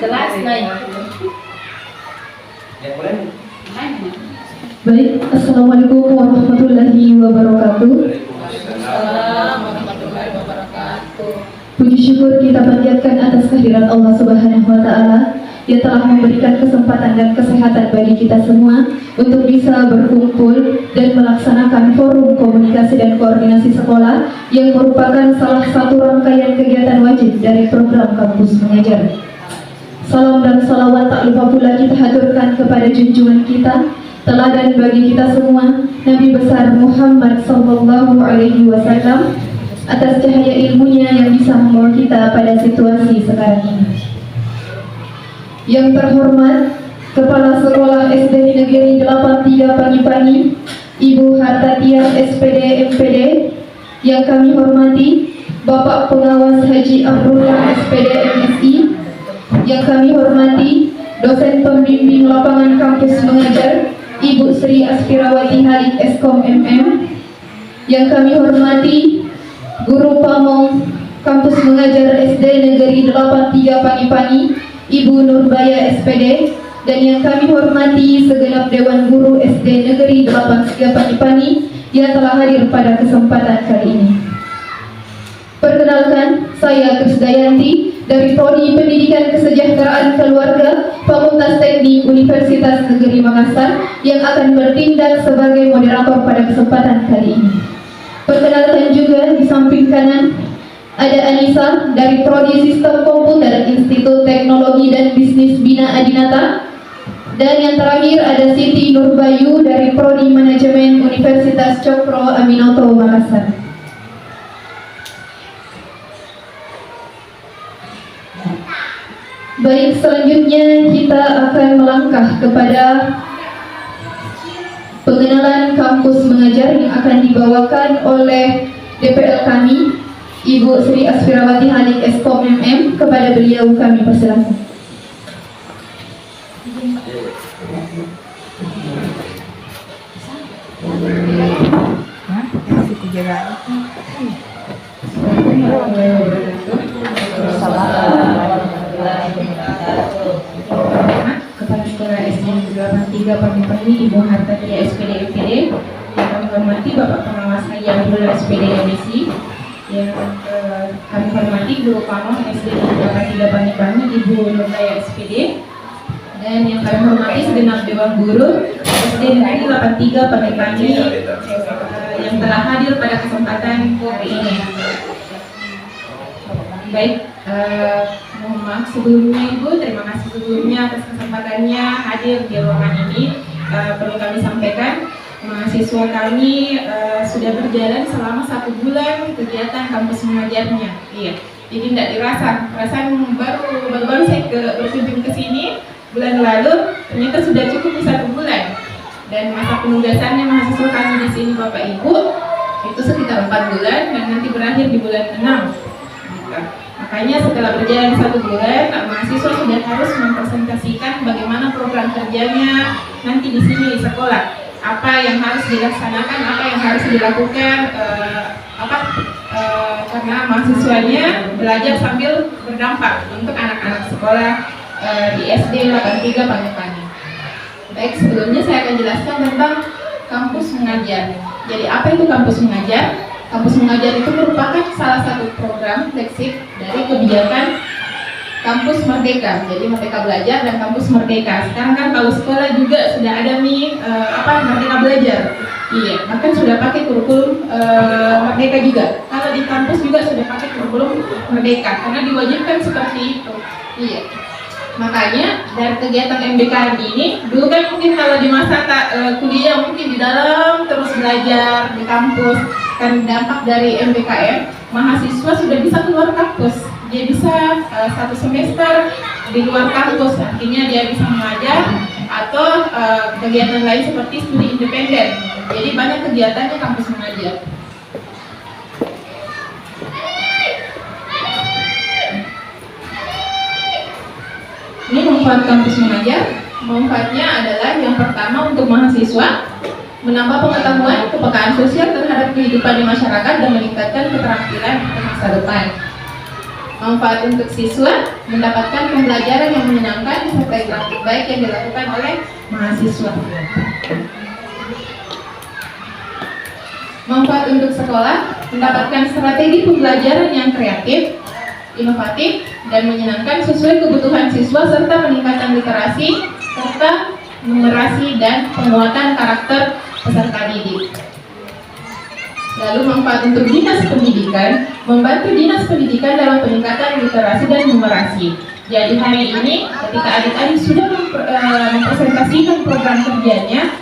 kelas naik. Baik, Assalamualaikum warahmatullahi wabarakatuh. Assalamualaikum warahmatullahi wabarakatuh. Puji syukur kita panjatkan atas kehadiran Allah Subhanahu wa Ta'ala yang telah memberikan kesempatan dan kesehatan bagi kita semua untuk bisa berkumpul dan melaksanakan forum komunikasi dan koordinasi sekolah yang merupakan salah satu rangkaian kegiatan wajib dari program Kampus Mengajar. Salam dan salawat tak lupa pula kita haturkan kepada junjungan kita, teladan bagi kita semua, Nabi besar Muhammad sallallahu alaihi wasallam, atas cahaya ilmunya yang bisa membawa kita pada situasi sekarang ini. Yang terhormat Kepala Sekolah SD Negeri 83 Pani-Pani, Ibu Hartatia SPD MPD. Yang kami hormati Bapak Pengawas Haji Abdullah SPD MSI. Yang kami hormati dosen pembimbing lapangan Kampus Mengajar Ibu Sri Aspirawati Halik Eskom MM. Yang kami hormati Guru Pamong Kampus Mengajar SD Negeri 83 Pani-Pani Ibu Nurbaya SPD. Dan yang kami hormati segenap Dewan Guru SD Negeri 83 Pani-Pani yang telah hadir pada kesempatan kali ini. Perkenalkan, saya Krisdayanti dari Prodi Pendidikan Kesejahteraan Keluarga Fakultas Teknik Universitas Negeri Makassar yang akan bertindak sebagai moderator pada kesempatan kali ini. Perkenalkan juga di samping kanan ada Anissa dari Prodi Sistem Komputer Institut Teknologi dan Bisnis Bina Adinata. Dan yang terakhir ada Siti Nurbayu dari Prodi Manajemen Universitas Cokro Aminoto Makassar. Baik, selanjutnya kita akan melangkah kepada pengenalan Kampus Mengajar yang akan dibawakan oleh DPL kami, Ibu Sri Aspirawati Halik Eskom MM. Kepada beliau kami persilakan. Kepala Sekolah SD 83 Pani-Pani Ibu Hartatia SPD MPD. Yang kami hormati Bapak Pengawas Haji Abdullah SPD MSI. Yang kami hormati Guru Pamong SD 83 Pani-Pani Ibu Nurbaya SPD. Dan yang kami hormati segenap Dewan Guru SD Negeri 83 Pani-Pani yang telah hadir pada kesempatan hari ini. Baik, mohon maaf sebelumnya Ibu, terima kasih sebelumnya atas kesempatannya hadir di ruangan ini. Perlu kami sampaikan, mahasiswa kami sudah berjalan selama 1 bulan kegiatan Kampus Mengajarnya. Iya, jadi tidak dirasa, perasaan baru saya berkunjung ke sini bulan lalu, ternyata sudah cukup 1 bulan. Dan masa penugasannya mahasiswa kami di sini Bapak Ibu itu sekitar 4 bulan dan nanti berakhir di bulan 6. Gitu. Makanya setelah berjalan 1 bulan, mahasiswa sudah harus mempresentasikan bagaimana program kerjanya nanti di sini di sekolah. Apa yang harus dilaksanakan, apa yang harus dilakukan, karena mahasiswanya belajar sambil berdampak untuk anak-anak sekolah di SD 83 Pani-Pani. Baik, sebelumnya saya akan jelaskan tentang Kampus Mengajar. Jadi apa itu Kampus Mengajar? Kampus Mengajar itu merupakan salah satu program flagship dari kebijakan Kampus Merdeka. Jadi Merdeka Belajar dan Kampus Merdeka. Sekarang kan kalau sekolah juga sudah ada nih Merdeka Belajar. Iya, bahkan sudah pakai kurikulum Merdeka juga. Kalau di kampus juga sudah pakai kurikulum Merdeka karena diwajibkan seperti itu. Iya. Makanya dari kegiatan MBKM ini, dulu kan mungkin kalau di masa kuliah mungkin di dalam terus belajar di kampus. Kan dampak dari MBKM, mahasiswa sudah bisa keluar kampus. Dia bisa 1 semester di luar kampus, artinya dia bisa mengajar atau kegiatan lain seperti studi independen. Jadi banyak kegiatannya Kampus Mengajar. Ini manfaat Kampus Mengajar. Manfaatnya adalah yang pertama untuk mahasiswa menambah pengetahuan, kepekaan sosial terhadap kehidupan di masyarakat dan meningkatkan keterampilan untuk masa depan. Manfaat untuk siswa mendapatkan pembelajaran yang menyenangkan disertai praktik baik yang dilakukan oleh mahasiswa. Manfaat untuk sekolah mendapatkan strategi pembelajaran yang kreatif, inovatif, dan menyenangkan sesuai kebutuhan siswa serta meningkatkan literasi serta numerasi dan penguatan karakter peserta didik. Lalu manfaat untuk dinas pendidikan, membantu dinas pendidikan dalam peningkatan literasi dan numerasi. Jadi hari ini ketika adik-adik sudah mempresentasikan program kerjanya,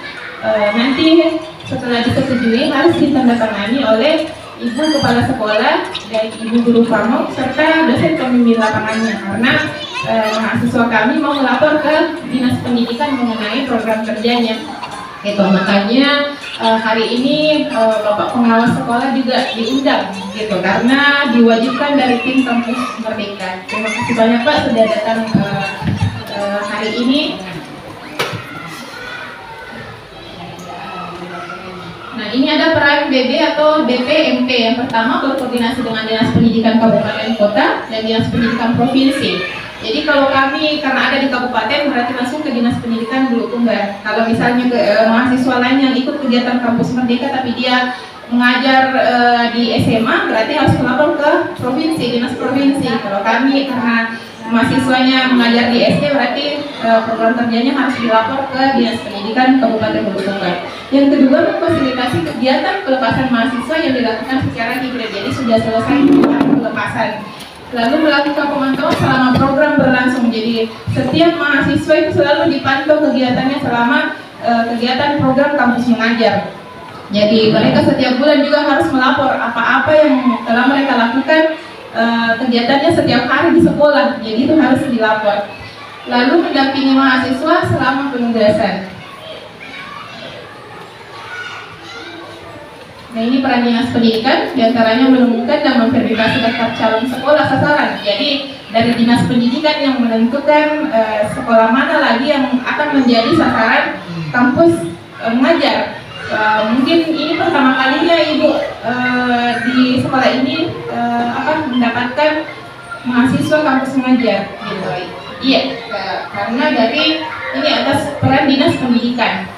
nanti setelah disetujui harus ditandatangani oleh Ibu Kepala Sekolah dan Ibu Guru Pamong serta dosen pembimbing lapangannya, karena mahasiswa kami mau melapor ke dinas pendidikan mengenai program kerjanya. Itu makanya hari ini Bapak Pengawas Sekolah juga diundang gitu, karena diwajibkan dari tim Kampus Merdeka. Terima kasih banyak Pak sudah datang hari ini. Nah, ini ada peran BB atau DPMP. Yang pertama berkoordinasi dengan Dinas Pendidikan Kabupaten Kota dan Dinas Pendidikan Provinsi. Jadi kalau kami karena ada di kabupaten berarti langsung ke Dinas Pendidikan Bulukumba. Kalau misalnya mahasiswa lain yang ikut kegiatan Kampus Merdeka tapi dia mengajar di SMA berarti harus melapor ke provinsi, Dinas Provinsi. Kalau kami karena mahasiswanya mengajar di SD berarti program kerjanya harus dilapor ke Dinas Pendidikan Kabupaten Bulukumba. Yang kedua, memfasilitasi kegiatan pelepasan mahasiswa yang dilakukan secara hibrid. Jadi sudah selesai pelepasan. Lalu melakukan pemantauan selama program berlangsung. Jadi setiap mahasiswa itu selalu dipantau kegiatannya selama kegiatan program kampus mengajar. Jadi mereka setiap bulan juga harus melapor apa-apa yang telah mereka lakukan kegiatannya setiap hari di sekolah. Jadi itu harus dilapor. Lalu mendampingi mahasiswa selama penugasan. Nah, ini peran Dinas Pendidikan diantaranya menemukan dan memverifikasi daftar calon sekolah sasaran. Jadi dari Dinas Pendidikan yang menentukan sekolah mana lagi yang akan menjadi sasaran kampus mengajar. Mungkin ini pertama kalinya Ibu di sekolah ini mendapatkan mahasiswa kampus mengajar. Gitu. Iya, karena dari ini atas peran Dinas Pendidikan.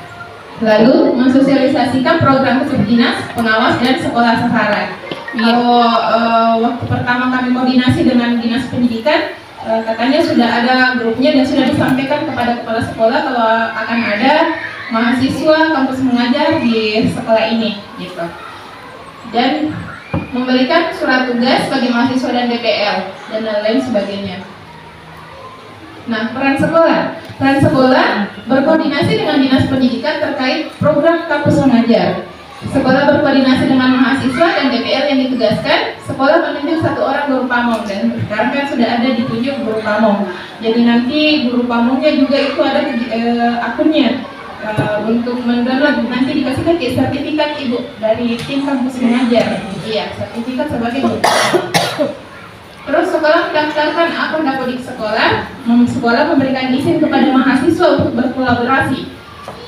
Lalu mensosialisasikan program subdinas, pengawas, dan sekolah sasaran. Kalau waktu pertama kami koordinasi dengan Dinas Pendidikan, katanya sudah ada grupnya dan sudah disampaikan kepada kepala sekolah kalau akan ada mahasiswa kampus mengajar di sekolah ini, gitu. Dan memberikan surat tugas bagi mahasiswa dan DPL dan lain sebagainya. Nah, peran sekolah berkoordinasi dengan Dinas Pendidikan terkait program kampus mengajar. Sekolah berkoordinasi dengan mahasiswa dan DPL yang ditugaskan. Sekolah menunjuk satu orang guru pamong dan sekarang kan sudah ada ditunjuk guru pamong. Jadi nanti guru pamongnya juga itu ada akunnya untuk mendownload. Nanti dikasihkan sertifikat Ibu dari tim kampus mengajar. Iya, sertifikat sebagai guru pamong. Terus sekolah mendaftarkan akun dapodik sekolah. Sekolah memberikan izin kepada mahasiswa untuk berkolaborasi.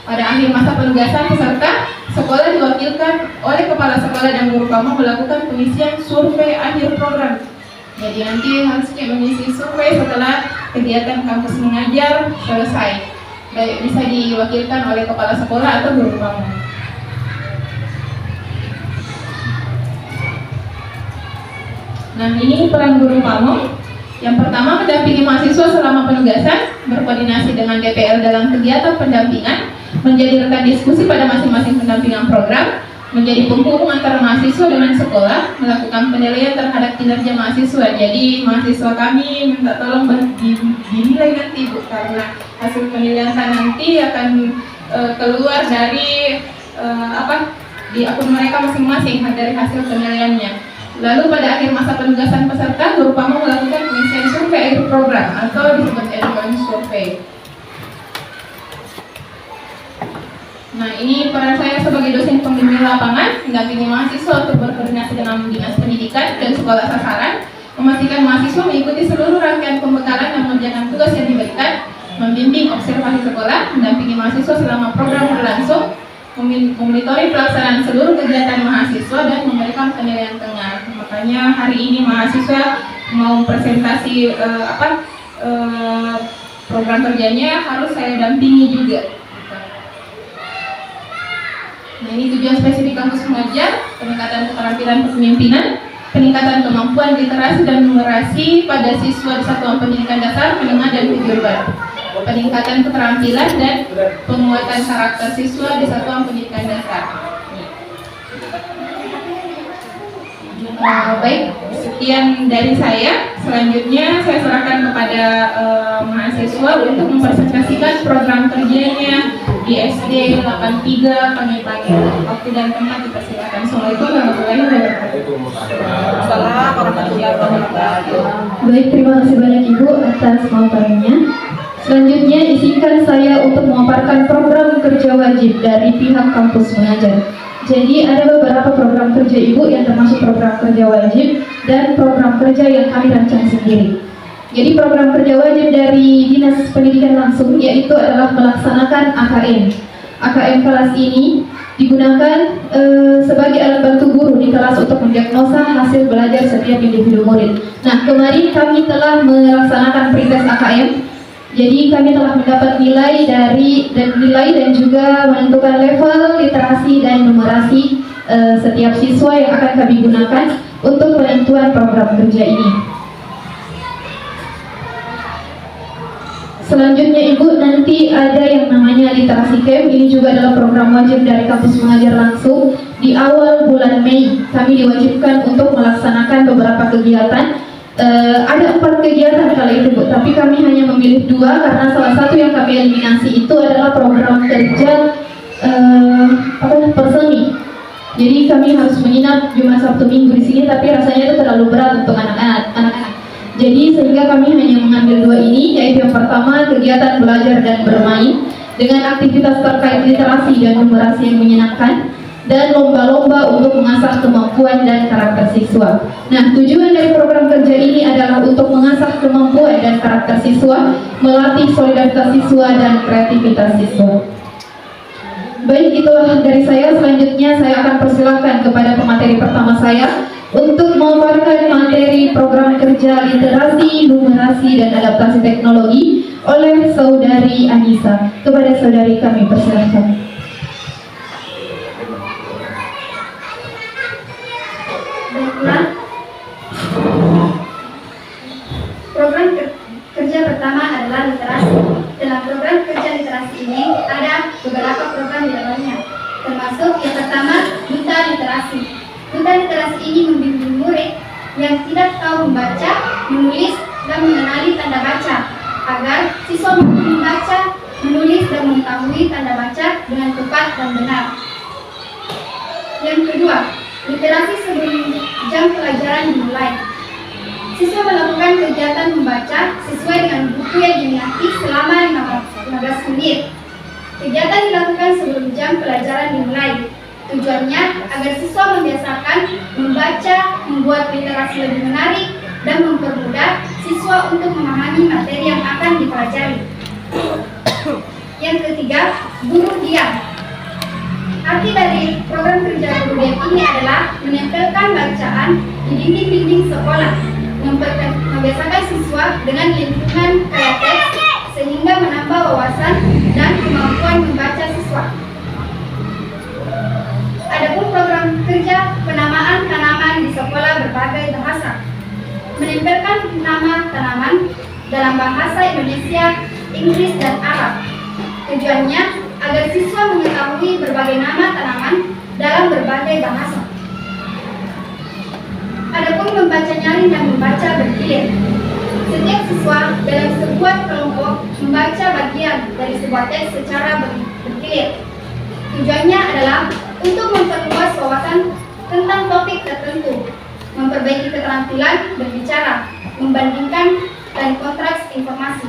Pada akhir masa penugasan peserta, sekolah diwakilkan oleh kepala sekolah dan guru pamong melakukan pengisian survei akhir program. Jadi nanti harus mengisi survei setelah kegiatan kampus mengajar selesai. Baik, bisa diwakilkan oleh kepala sekolah atau guru pamong. Nah, ini peran guru pamong. Yang pertama, mendampingi mahasiswa selama penugasan, berkoordinasi dengan DPL dalam kegiatan pendampingan, menjadi rekan diskusi pada masing-masing pendampingan program, menjadi penghubung antara mahasiswa dengan sekolah, melakukan penilaian terhadap kinerja mahasiswa. Jadi mahasiswa kami minta tolong dinilai nanti Bu, karena hasil penilaian nanti akan keluar dari di akun mereka masing-masing dari hasil penilaiannya. Lalu pada akhir masa penugasan peserta, guru pamong melakukan pengisian survei akhir program atau disebut endpoint survey. Nah, ini peran saya sebagai dosen pembimbing lapangan, mendampingi mahasiswa untuk berkoordinasi dengan Dinas Pendidikan dan sekolah sasaran, memastikan mahasiswa mengikuti seluruh rangkaian pembekalan dan mengerjakan tugas yang diberikan, membimbing observasi sekolah, mendampingi mahasiswa selama program berlangsung, memonitori pelaksanaan seluruh kegiatan mahasiswa dan memberikan penilaian tengah. Makanya hari ini mahasiswa mau presentasi program kerjanya harus saya dampingi juga. Nah, ini tujuan spesifik kampus mengajar: peningkatan keterampilan kepemimpinan, peningkatan kemampuan literasi dan numerasi pada siswa di satuan pendidikan dasar, menengah dan kejuruan, peningkatan keterampilan dan penguatan karakter siswa di satuan pendidikan dasar. Baik, sekian dari saya. Selanjutnya saya serahkan kepada mahasiswa untuk mempresentasikan program kerjanya di SD 83 Pagi-Pagi. Waktu dan tempat dipersilakan. Assalamualaikum warahmatullahi wabarakatuh. Assalamualaikum warahmatullahi wabarakatuh. Baik, terima kasih banyak Ibu atas pemaparannya. Selanjutnya izinkan saya untuk memaparkan program kerja wajib dari pihak kampus mengajar. Jadi ada beberapa program kerja Ibu yang termasuk program kerja wajib dan program kerja yang kami rancang sendiri. Jadi program kerja wajib dari Dinas Pendidikan langsung yaitu adalah melaksanakan AKM. AKM kelas ini digunakan sebagai alat bantu guru di kelas untuk mendiagnosa hasil belajar setiap individu murid. Nah, kemarin kami telah melaksanakan pretest AKM. Jadi kami telah mendapat nilai dan juga menentukan level literasi dan numerasi setiap siswa yang akan kami gunakan untuk penentuan program kerja ini. Selanjutnya Ibu, nanti ada yang namanya literasi camp. Ini juga adalah program wajib dari kampus mengajar langsung. Di awal bulan Mei kami diwajibkan untuk melaksanakan beberapa kegiatan. Ada 4 kegiatan kali itu Bu, tapi kami hanya memilih 2 karena salah satu yang kami eliminasi itu adalah program kerja perseni. Jadi kami harus menginap Jumat Sabtu Minggu di sini, tapi rasanya itu terlalu berat untuk anak-anak. Jadi sehingga kami hanya mengambil 2 ini, yaitu yang pertama kegiatan belajar dan bermain dengan aktivitas terkait literasi dan numerasi yang menyenangkan, dan lomba-lomba untuk mengasah kemampuan dan karakter siswa. Nah, tujuan dari program kerja ini adalah untuk mengasah kemampuan dan karakter siswa, melatih solidaritas siswa dan kreativitas siswa. Baik, itulah dari saya. Selanjutnya saya akan persilahkan kepada pemateri pertama saya untuk memaparkan materi program kerja literasi, numerasi, dan adaptasi teknologi oleh Saudari Anissa. Kepada saudari kami persilahkan. Program kerja pertama adalah literasi. Dalam program kerja literasi ini ada beberapa program di dalamnya, termasuk yang pertama duta literasi. Duta literasi ini membimbing murid yang tidak tahu membaca, menulis, dan mengenali tanda baca agar siswa mampu membaca, menulis, dan mengetahui tanda baca dengan tepat dan benar. Yang kedua, literasi sebelum jam pelajaran dimulai. Siswa melakukan kegiatan membaca sesuai dengan buku yang diminati selama 15 menit. Kegiatan dilakukan sebelum jam pelajaran dimulai. Tujuannya agar siswa membiasakan membaca, membuat literasi lebih menarik, dan mempermudah siswa untuk memahami materi yang akan dipelajari. Yang ketiga, guru diam. Arti dari program kerja guru diam ini adalah menempelkan bacaan di dinding-dinding sekolah, membiasakan siswa dengan lingkungan kaya teks sehingga menambah wawasan dan kemampuan membaca siswa. Adapun program kerja penamaan tanaman di sekolah berbagai bahasa, menempelkan nama tanaman dalam bahasa Indonesia, Inggris, dan Arab. Tujuannya agar siswa mengetahui berbagai nama tanaman dalam berbagai bahasa. Adapun membaca nyaring dan membaca bergilir. Setiap siswa dalam sebuah kelompok membaca bagian dari sebuah teks secara bergilir. Tujuannya adalah untuk memperluas wawasan tentang topik tertentu, memperbaiki keterampilan berbicara, membandingkan, dan kontras informasi.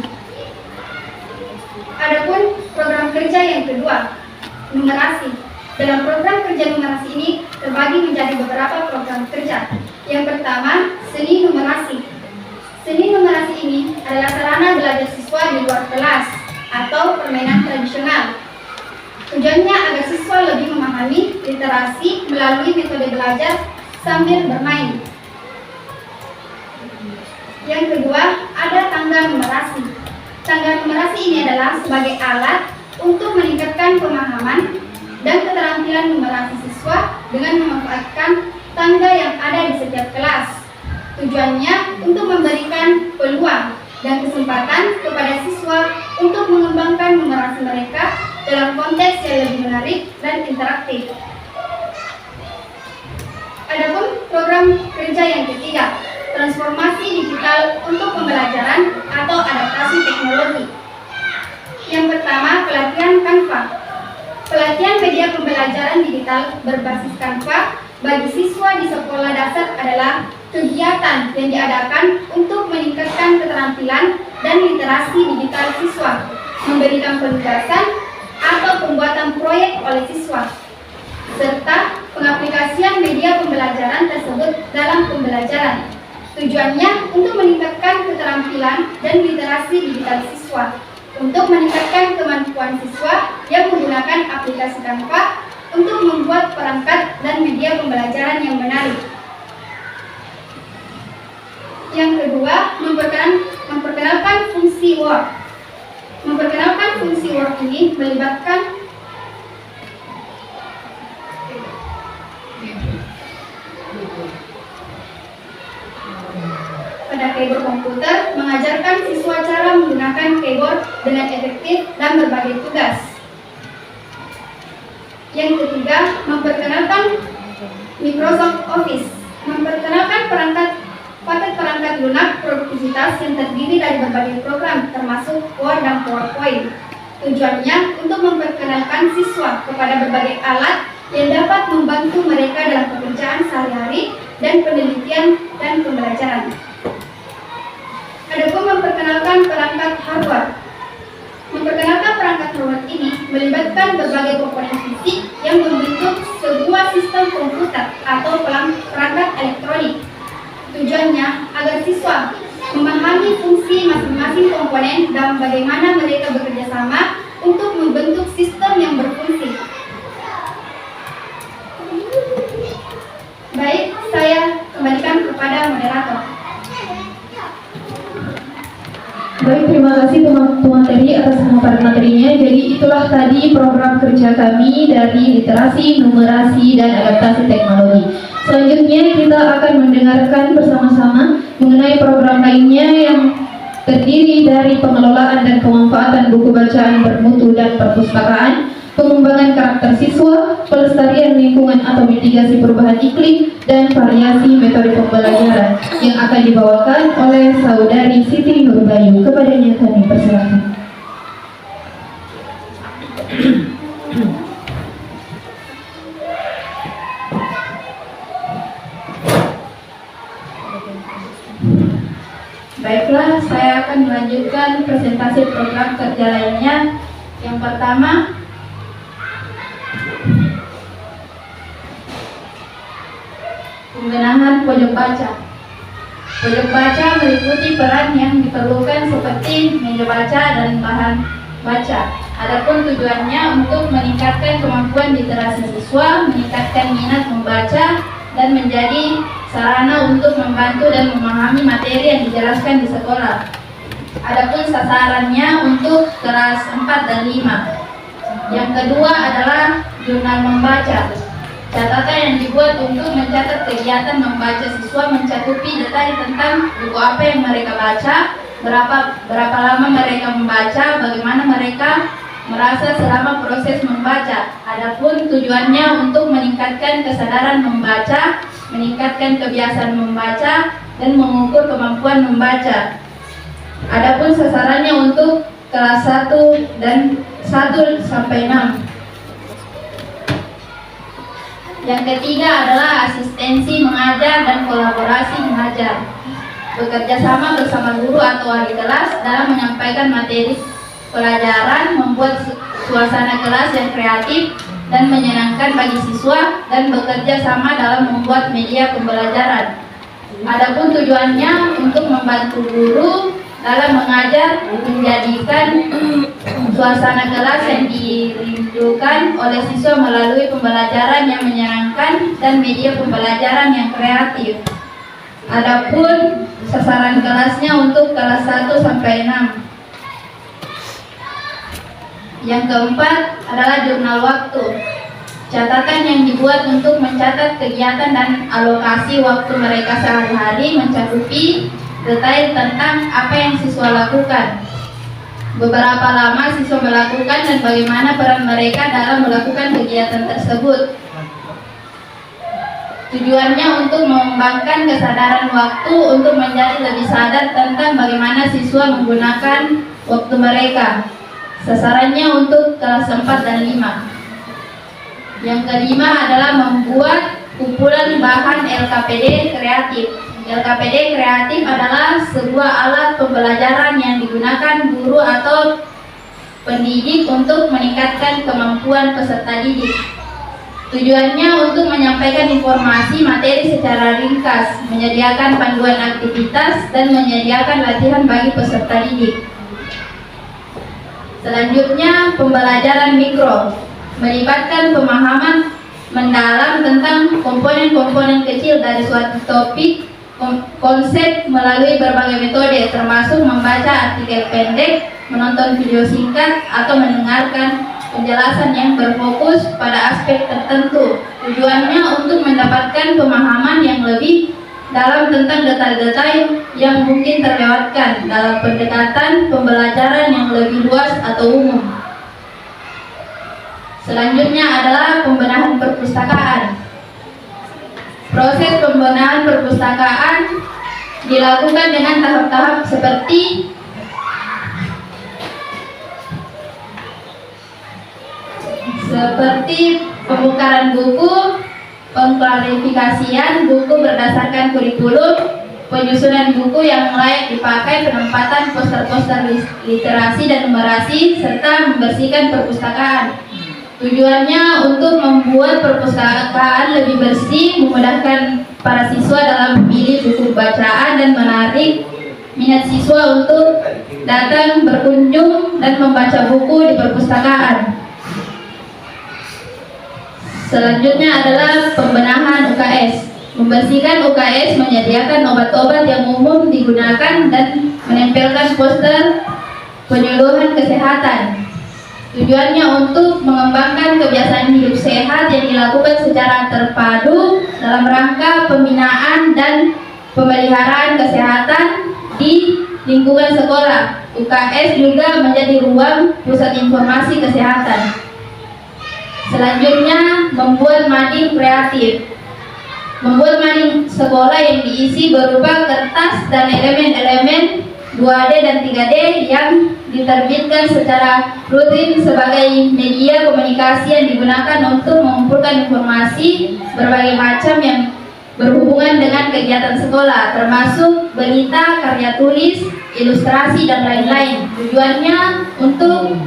Adapun program kerja yang kedua, numerasi. Dalam program kerja numerasi ini terbagi menjadi beberapa program kerja. Yang pertama, seni numerasi. Seni numerasi ini adalah sarana belajar siswa di luar kelas atau permainan tradisional. Tujuannya agar siswa lebih memahami literasi melalui metode belajar sambil bermain. Yang kedua, ada tangga numerasi. Tangga numerasi ini adalah sebagai alat untuk meningkatkan pemahaman dan keterampilan numerasi siswa dengan memanfaatkan tangga yang ada di setiap kelas. Tujuannya untuk memberikan peluang dan kesempatan kepada siswa untuk mengembangkan numerasi mereka dalam konteks yang lebih menarik dan interaktif. Adapun program kerja yang ketiga, transformasi digital untuk pembelajaran atau adaptasi teknologi. Yang pertama, pelatihan Canva. Pelatihan media pembelajaran digital berbasis Canva bagi siswa di sekolah dasar adalah kegiatan yang diadakan untuk meningkatkan keterampilan dan literasi digital siswa, memberikan penugasan atau pembuatan proyek oleh siswa, serta pengaplikasian media pembelajaran tersebut dalam pembelajaran. Tujuannya untuk meningkatkan keterampilan dan literasi digital siswa, untuk meningkatkan kemampuan siswa yang menggunakan aplikasi Canva untuk membuat perangkat dan media pembelajaran yang menarik. Yang kedua, memperkenalkan fungsi Word. Memperkenalkan fungsi Word ini melibatkan pada keyboard komputer, mengajarkan siswa cara menggunakan keyboard dengan efektif dan berbagai tugas. Yang ketiga, memperkenalkan Microsoft Office. Memperkenalkan paket perangkat lunak produktivitas yang terdiri dari berbagai program termasuk Word dan PowerPoint. Tujuannya untuk memperkenalkan siswa kepada berbagai alat yang dapat membantu mereka dalam pekerjaan sehari-hari dan penelitian dan pembelajaran. Adapun memperkenalkan perangkat hardware. Memperkenalkan perangkat hardware ini melibatkan berbagai komponen fisik yang membentuk sebuah sistem komputer atau perangkat elektronik. Tujuannya agar siswa memahami fungsi masing-masing komponen dan bagaimana mereka bekerja sama untuk membentuk sistem yang berfungsi. Baik, saya kembalikan kepada moderator. Baik, terima kasih teman-teman materi atas pemaparan materinya. Jadi itulah tadi program kerja kami dari literasi, numerasi, dan adaptasi teknologi. Selanjutnya kita akan mendengarkan bersama-sama mengenai program lainnya yang terdiri dari pengelolaan dan pemanfaatan buku bacaan bermutu dan perpustakaan, pengembangan karakter siswa, pelestarian lingkungan atau mitigasi perubahan iklim, dan variasi metode pembelajaran yang akan dibawakan oleh Saudari Siti Nurbayu. Kepadanya kami persilakan. Baiklah, saya akan melanjutkan presentasi program kerja lainnya. Yang pertama, pembenahan pojok baca. Pojok baca meliputi peran yang diperlukan seperti meja baca dan bahan baca. Adapun tujuannya untuk meningkatkan kemampuan literasi siswa, meningkatkan minat membaca, dan menjadi sarana untuk membantu dan memahami materi yang dijelaskan di sekolah. Adapun sasarannya untuk kelas 4 dan 5. Yang kedua adalah jurnal membaca. Catatan yang dibuat untuk mencatat kegiatan membaca siswa mencakupi detail tentang buku apa yang mereka baca, berapa lama mereka membaca, bagaimana mereka merasa selama proses membaca. Adapun tujuannya untuk meningkatkan kesadaran membaca, meningkatkan kebiasaan membaca, dan mengukur kemampuan membaca. Adapun sasarannya untuk kelas 1 dan 1 sampai 6. Yang ketiga adalah asistensi mengajar dan kolaborasi mengajar. Bekerja sama bersama guru atau wali kelas dalam menyampaikan materi pelajaran, membuat suasana kelas yang kreatif dan menyenangkan bagi siswa, dan bekerja sama dalam membuat media pembelajaran. Adapun tujuannya untuk membantu guru dalam mengajar, menjadikan suasana kelas yang dirindukan oleh siswa melalui pembelajaran yang menyenangkan dan media pembelajaran yang kreatif. Adapun sasaran kelasnya untuk kelas 1 sampai 6. Yang keempat adalah jurnal waktu. Catatan yang dibuat untuk mencatat kegiatan dan alokasi waktu mereka sehari-hari mencakupi detail tentang apa yang siswa lakukan, beberapa lama siswa melakukan, dan bagaimana peran mereka dalam melakukan kegiatan tersebut. Tujuannya untuk mengembangkan kesadaran waktu untuk menjadi lebih sadar tentang bagaimana siswa menggunakan waktu mereka. Sasarannya untuk kelas 4 dan 5. Yang kelima adalah membuat kumpulan bahan LKPD kreatif. LKPD kreatif adalah sebuah alat pembelajaran yang digunakan guru atau pendidik untuk meningkatkan kemampuan peserta didik. Tujuannya untuk menyampaikan informasi materi secara ringkas, menyediakan panduan aktivitas, dan menyediakan latihan bagi peserta didik. Selanjutnya, pembelajaran mikro melibatkan pemahaman mendalam tentang komponen-komponen kecil dari suatu topik konsep melalui berbagai metode, termasuk membaca artikel pendek, menonton video singkat, atau mendengarkan penjelasan yang berfokus pada aspek tertentu. Tujuannya untuk mendapatkan pemahaman yang lebih dalam tentang detail-detail yang mungkin terlewatkan dalam pendekatan pembelajaran yang lebih luas atau umum. Selanjutnya adalah pembenahan perpustakaan. Proses pembenahan perpustakaan dilakukan dengan tahap-tahap seperti pembukaan buku, pengklarifikasian buku berdasarkan kurikulum, penyusunan buku yang layak dipakai, penempatan poster-poster literasi dan numerasi, serta membersihkan perpustakaan. Tujuannya untuk membuat perpustakaan lebih bersih, memudahkan para siswa dalam memilih buku bacaan, dan menarik minat siswa untuk datang berkunjung dan membaca buku di perpustakaan. Selanjutnya adalah pembenahan UKS. Membersihkan UKS, menyediakan obat-obat yang umum digunakan, dan menempelkan poster penyuluhan kesehatan. Tujuannya untuk mengembangkan kebiasaan hidup sehat yang dilakukan secara terpadu dalam rangka pembinaan dan pemeliharaan kesehatan di lingkungan sekolah. UKS juga menjadi ruang pusat informasi kesehatan. Selanjutnya, membuat mading kreatif. Membuat mading sekolah yang diisi berupa kertas dan elemen-elemen 2D dan 3D yang diterbitkan secara rutin sebagai media komunikasi yang digunakan untuk mengumpulkan informasi berbagai macam yang berhubungan dengan kegiatan sekolah, termasuk berita, karya tulis, ilustrasi, dan lain-lain. Tujuannya untuk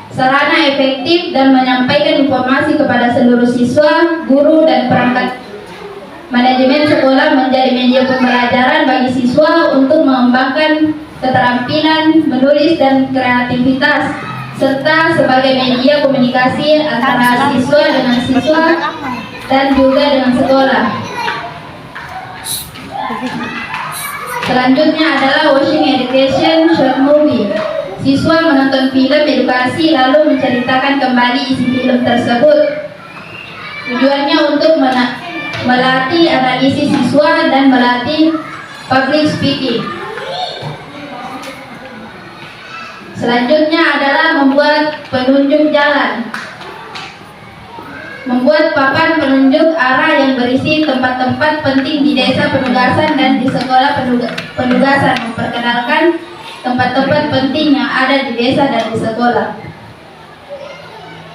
sarana efektif dan menyampaikan informasi kepada seluruh siswa, guru, dan perangkat manajemen sekolah menjadi media pembelajaran bagi siswa untuk mengembangkan keterampilan menulis dan kreativitas, serta sebagai media komunikasi antara siswa dengan siswa dan juga dengan sekolah. Selanjutnya adalah watching education short movie. Siswa menonton film edukasi lalu menceritakan kembali isi film tersebut. Tujuannya untuk melatih analisis siswa dan melatih public speaking. Selanjutnya adalah membuat penunjuk jalan. Membuat papan penunjuk arah yang berisi tempat-tempat penting di desa penugasan dan di sekolah penugasan, memperkenalkan tempat-tempat penting yang ada di desa dan di sekolah.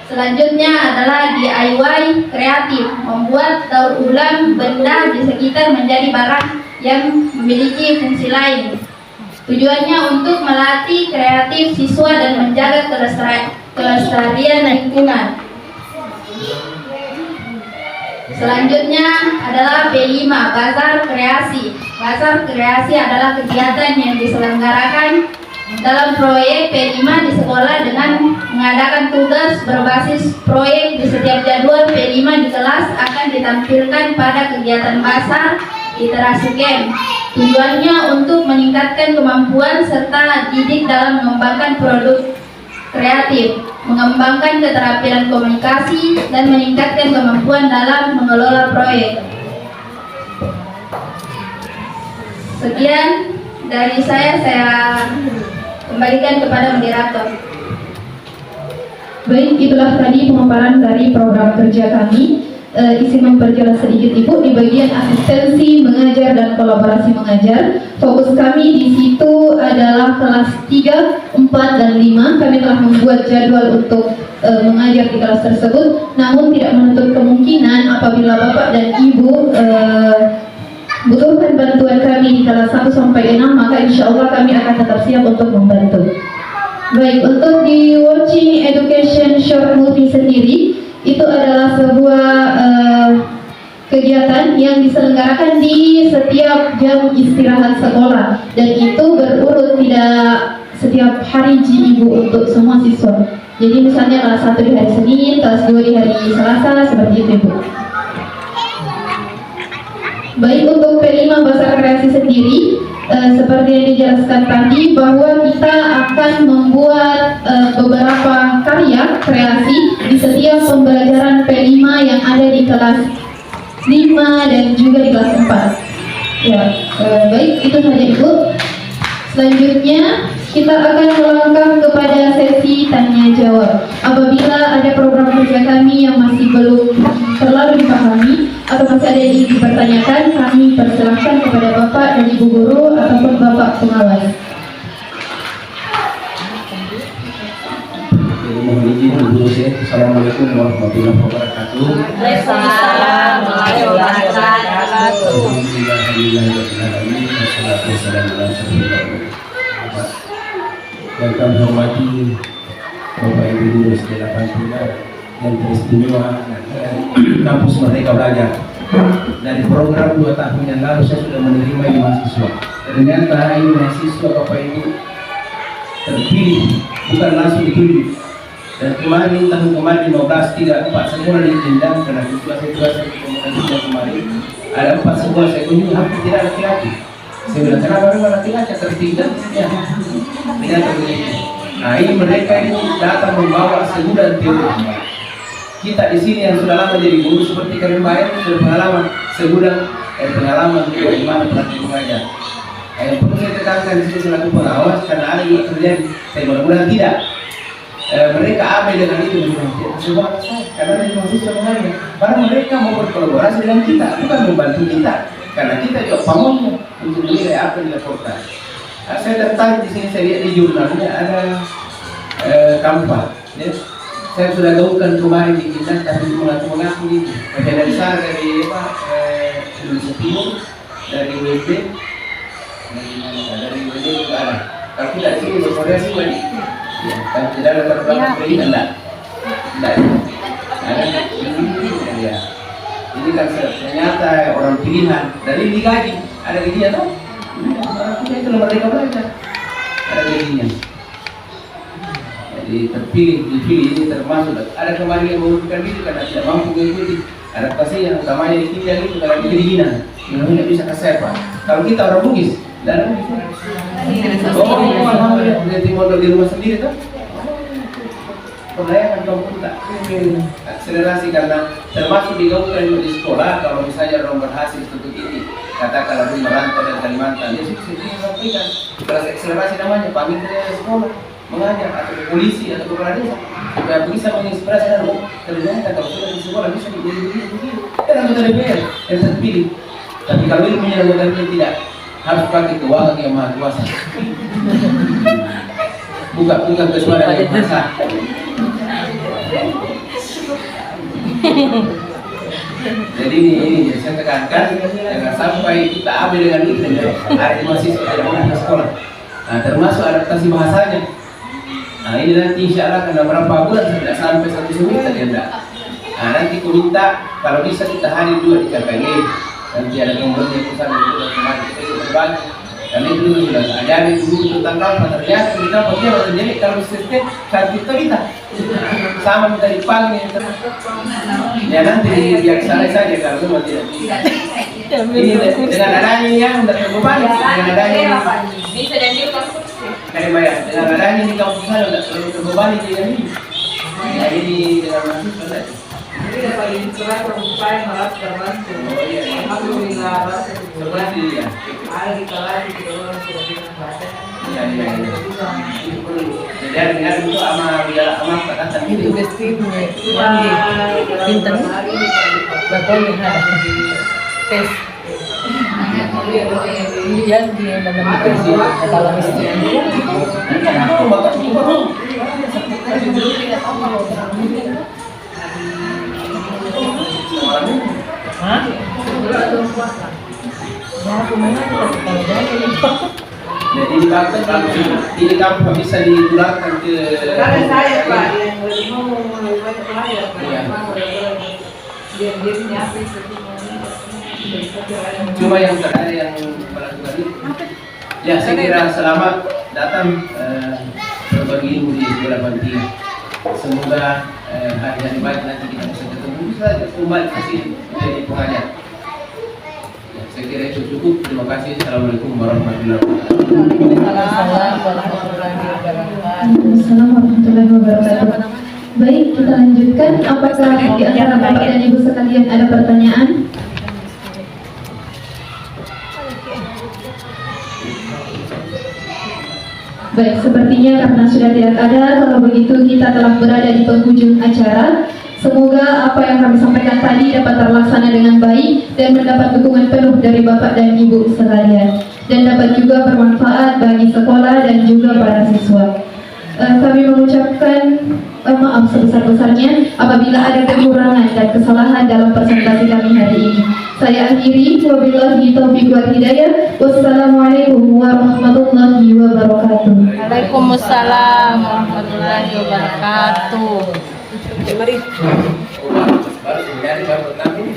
Selanjutnya adalah DIY kreatif, membuat daur ulang benda di sekitar menjadi barang yang memiliki fungsi lain. Tujuannya untuk melatih kreatif siswa dan menjaga kelestarian lingkungan. Selanjutnya adalah P5, Bazar Kreasi. Bazar Kreasi adalah kegiatan yang diselenggarakan dalam proyek P5 di sekolah dengan mengadakan tugas berbasis proyek. Di setiap jadwal P5 di kelas akan ditampilkan pada kegiatan bazar literasi camp. Tujuannya untuk meningkatkan kemampuan serta didik dalam mengembangkan produk kreatif, mengembangkan keterampilan komunikasi, dan meningkatkan kemampuan dalam mengelola proyek. Sekian dari saya kembalikan kepada moderator. Baik, itulah tadi pemaparan dari program kerja kami. Isi memperjelas sedikit Ibu di bagian asistensi mengajar dan kolaborasi mengajar. Fokus kami di situ adalah kelas 3, 4, dan 5. Kami telah membuat jadwal untuk mengajar di kelas tersebut, namun tidak menutup kemungkinan apabila Bapak dan Ibu butuhkan bantuan kami di kelas 1 sampai 6, maka insya Allah kami akan tetap siap untuk membantu. Baik, untuk di Watching Education Short Movie sendiri, itu adalah sebuah kegiatan yang diselenggarakan di setiap jam istirahat sekolah, dan itu berurut, tidak setiap hari Ibu untuk semua siswa. Jadi misalnya kelas 1 di hari Senin, kelas 2 di hari Selasa, seperti itu Ibu. Baik, untuk P5 Bazar Kreasi sendiri, seperti yang dijelaskan tadi, bahwa kita akan membuat beberapa karya kreasi di setiap pembelajaran P5 yang ada di kelas 5 dan juga di kelas 4. Ya, baik, itu saja Ibu. Selanjutnya kita akan melangkah kepada sesi tanya jawab. Apabila ada program kerja kami yang masih belum terlalu dipahami atau masih ada yang ingin dipertanyakan, kami persilahkan kepada Bapak dan Ibu guru ataupun Bapak pengawas. Mohon izin dulu saya. Assalamualaikum warahmatullahi wabarakatuh. Waalaikumsalam warahmatullahi wabarakatuh. Yang kami hormati Bapak Ibu guru sekolah Pantura yang teristimewa kampus Merdeka Belajar. Dari program 2 tahun yang lalu saya sudah menerima ini mahasiswa. Ternyata ini mahasiswa Bapak Ibu terpilih, bukan langsung dipilih. Dan tahun kemarin 15 tidak 4 sekolah ditendang karena situasi kemarin ada 4 sekolah saya kunjungi hampir tidak ada laki-laki. Saya bilang kenapa memang laki-laki tertinggal? Ya, ternyata begitu. Nah ini mereka ini datang membawa sebulan teori. Kita di sini yang sudah lama jadi guru seperti kalian bayar sudah pengalaman sebulan pengalaman bagaimana praktik mengajar. Yang perlu saya tekankan di sini selaku pengawas karena ada juga terjadi. Saya mudah-mudahan tidak. Mereka abai dengan itu menurut karena dari mahasiswa mengajar. Karena mereka mau berkolaborasi dengan kita, bukan membantu kita. Karena kita juga pamongnya untuk menilai apa yang dilaporkan. Saya tertarik di sini, saya lihat di jurnalnya ada kampanye. Ya. Saya sudah gaungkan kemarin di kita, tapi mengaku gitu. Dari sana dari Indonesia Timur, dari WB, dari WB juga ada. Kalau tidak sini berkoordinasi lagi. Ya, kan tidak ada terbang perizinan enggak. Ada ya. Ini kan ternyata orang pilihan dari digaji, ada gajinya tuh. Orang kita itu Merdeka Belajar, ada gajinya. Jadi dipilih ini termasuk. Ada kemarin yang mengundurkan diri karena tidak mampu mengikuti adaptasi yang utamanya di kita itu karena kedinginan. Tidak bisa ke siapa. Kalau kita orang Bugis, dan alhamdulillah jadi modal di rumah sendiri tuh. Perdayakan kampung tak akselerasi karena termasuk digaungkan di sekolah. Kalau misalnya orang berhasil untuk ini, katakanlah di merantau dan Kalimantan, ya sukses ini sampaikan kelas akselerasi namanya, panggil ke sekolah mengajar atau polisi atau kepala desa supaya bisa menginspirasi dan ternyata kalau sudah di sekolah bisa menjadi begini. Dan anggota DPR yang terpilih. Tapi kalau ilmunya anggota DPR tidak, harus pakai keuangan yang maha kuasa. Bukan kesuara yang kuasa. Jadi ini saya tekankan jangan sampai kita ambil dengan itu ada mahasiswa tidak mau ke sekolah. Nah, termasuk adaptasi bahasanya. Nah ini nanti insya Allah karena berapa bulan tidak sampai 1 semester ya enggak. Nah nanti aku minta kalau bisa kita hadir 2 di KPG. Nanti ada kemudian yang pusat untuk kemarin kita berbagi. Karena itu dulu sudah ajari dulu tentang apa ternyata kita pasti harus jadi kalau sistem kartu kita sama kita dipanggil. Ya nanti biar sana saja kalau tidak bisa. Ini dengan adanya yang tidak terbebani, dengan adanya Bisa dan dia konstruksi. dari bayar, dengan adanya di kampus saya tidak terlalu terbebani dengan ini. Nah, ini dengan mahasiswa saja. Jadi dapat diinstruksi permukaan malah terbantu. Oh iya, iya. Alhamdulillah, bahasa Seperti ya. ada di kelas di orang sudah dengan bahasa. Iya, iya, iya. Jadi dengan itu ama biar ama katakan Itu itu. besti pintar. Betul lihat tes. Kemudian dia dalam kalau istri Aku bakal baru. Hah? Ya, kemana kita kalau jadi Jadi di kampus bisa ditularkan ke. karena saya Pak yang lebih mau banyak pelajar dia nyapi Cuma yang ada yang melakukan itu. Ya, saya kira selamat datang berbagi ilmu di sekolah Bantia. Semoga hari-hari baik nanti kita bisa ketemu bisa kembali kasih menjadi pengajar. Ya, saya kira itu cukup. Terima kasih. Assalamualaikum warahmatullahi wabarakatuh. Waalaikumsalam warahmatullahi wabarakatuh. Baik, kita lanjutkan. Apakah di antara Bapak dan Ibu sekalian ada pertanyaan? Baik, sepertinya karena sudah tidak ada, kalau begitu kita telah berada di penghujung acara. Semoga apa yang kami sampaikan tadi dapat terlaksana dengan baik dan mendapat dukungan penuh dari Bapak dan Ibu sekalian, dan dapat juga bermanfaat bagi sekolah dan juga para siswa. Kami mengucapkan maaf sebesar-besarnya apabila ada kekurangan dan kesalahan dalam presentasi kami hari ini. Saya akhiri, wabillahi taufiq wal hidayah. Wassalamualaikum warahmatullahi wabarakatuh. Waalaikumsalam warahmatullahi wabarakatuh. Baru sebenarnya baru nanti.